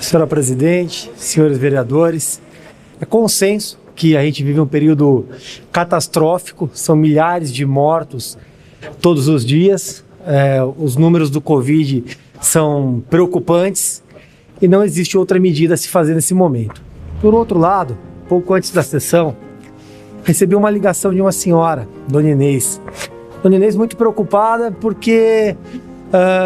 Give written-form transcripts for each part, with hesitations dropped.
Senhora Presidente, senhores vereadores, é consenso que a gente vive um período catastrófico, são milhares de mortos todos os dias, os números do Covid são preocupantes e não existe outra medida a se fazer nesse momento. Por outro lado, pouco antes da sessão, recebi uma ligação de uma senhora, Dona Inês. Dona Inês muito preocupada porque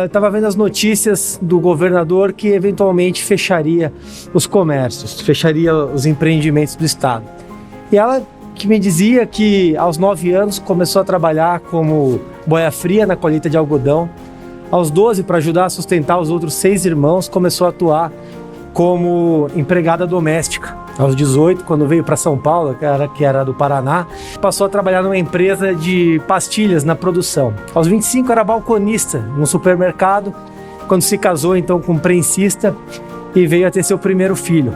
estava vendo as notícias do governador que eventualmente fecharia os comércios, fecharia os empreendimentos do estado. E ela que me dizia que aos 9 anos começou a trabalhar como boia fria na colheita de algodão. Aos 12, para ajudar a sustentar os outros 6 irmãos, começou a atuar como empregada doméstica. Aos 18, quando veio para São Paulo, que era do Paraná, passou a trabalhar numa empresa de pastilhas na produção. Aos 25 era balconista num supermercado, quando se casou então com um prensista e veio a ter seu primeiro filho.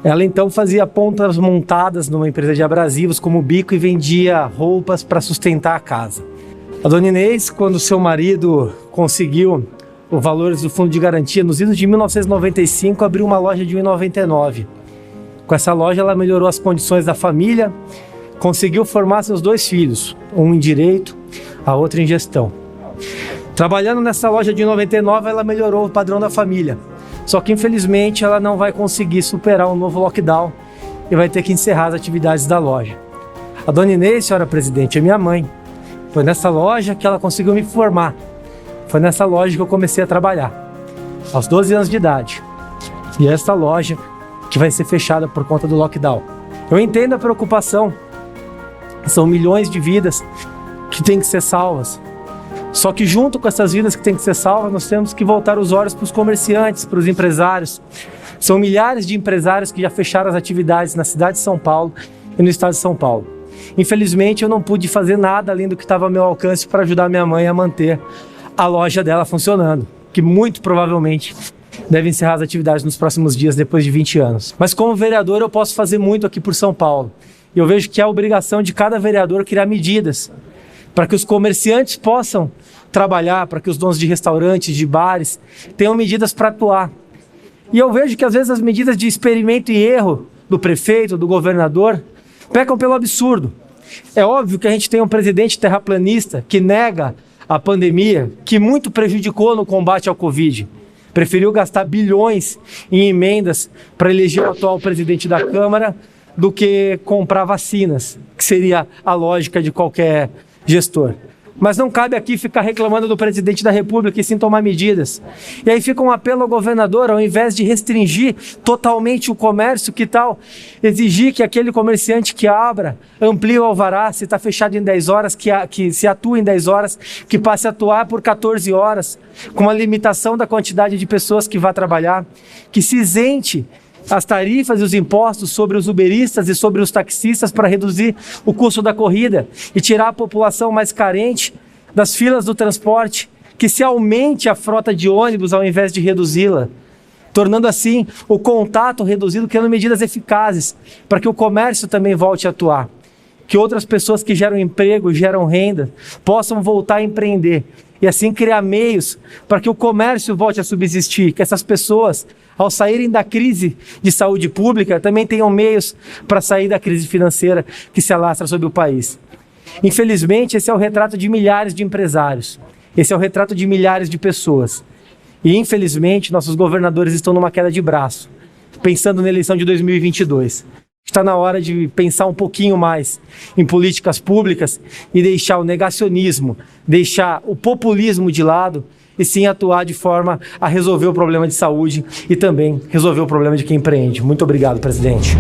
Ela então fazia pontas montadas numa empresa de abrasivos como bico e vendia roupas para sustentar a casa. A Dona Inês, quando seu marido conseguiu os valores do Fundo de Garantia, nos idos de 1995, abriu uma loja de R$ 1,99. Com essa loja, ela melhorou as condições da família, conseguiu formar seus 2 filhos, um em Direito, a outra em Gestão. Trabalhando nessa loja de R$ 1,99, ela melhorou o padrão da família. Só que, infelizmente, ela não vai conseguir superar um novo lockdown e vai ter que encerrar as atividades da loja. A Dona Inês, senhora Presidente, é minha mãe. Foi nessa loja que ela conseguiu me formar. Foi nessa loja que eu comecei a trabalhar, aos 12 anos de idade. E é essa loja que vai ser fechada por conta do lockdown. Eu entendo a preocupação. São milhões de vidas que têm que ser salvas. Só que junto com essas vidas que têm que ser salvas, nós temos que voltar os olhos para os comerciantes, para os empresários. São milhares de empresários que já fecharam as atividades na cidade de São Paulo e no estado de São Paulo. Infelizmente, eu não pude fazer nada além do que estava ao meu alcance para ajudar minha mãe a manter a loja dela funcionando, que muito provavelmente deve encerrar as atividades nos próximos dias, depois de 20 anos. Mas como vereador, eu posso fazer muito aqui por São Paulo. E eu vejo que é a obrigação de cada vereador criar medidas para que os comerciantes possam trabalhar, para que os donos de restaurantes, de bares, tenham medidas para atuar. E eu vejo que às vezes as medidas de experimento e erro do prefeito, do governador, pecam pelo absurdo. É óbvio que a gente tem um presidente terraplanista que nega a pandemia, que muito prejudicou no combate ao Covid. Preferiu gastar bilhões em emendas para eleger o atual presidente da Câmara do que comprar vacinas, que seria a lógica de qualquer gestor. Mas não cabe aqui ficar reclamando do presidente da República e sim tomar medidas. E aí fica um apelo ao governador, ao invés de restringir totalmente o comércio, que tal exigir que aquele comerciante que abra, amplie o alvará, se está fechado em 10 horas, que se atua em 10 horas, que passe a atuar por 14 horas, com uma limitação da quantidade de pessoas que vá trabalhar, que se isente as tarifas e os impostos sobre os uberistas e sobre os taxistas para reduzir o custo da corrida e tirar a população mais carente das filas do transporte, que se aumente a frota de ônibus ao invés de reduzi-la, tornando assim o contato reduzido, criando medidas eficazes para que o comércio também volte a atuar, que outras pessoas que geram emprego, geram renda, possam voltar a empreender e assim criar meios para que o comércio volte a subsistir, que essas pessoas, ao saírem da crise de saúde pública, também tenham meios para sair da crise financeira que se alastra sobre o país. Infelizmente, esse é o retrato de milhares de empresários, esse é o retrato de milhares de pessoas. E infelizmente, nossos governadores estão numa queda de braço, pensando na eleição de 2022. Está na hora de pensar um pouquinho mais em políticas públicas e deixar o negacionismo, deixar o populismo de lado e sim atuar de forma a resolver o problema de saúde e também resolver o problema de quem empreende. Muito obrigado, presidente.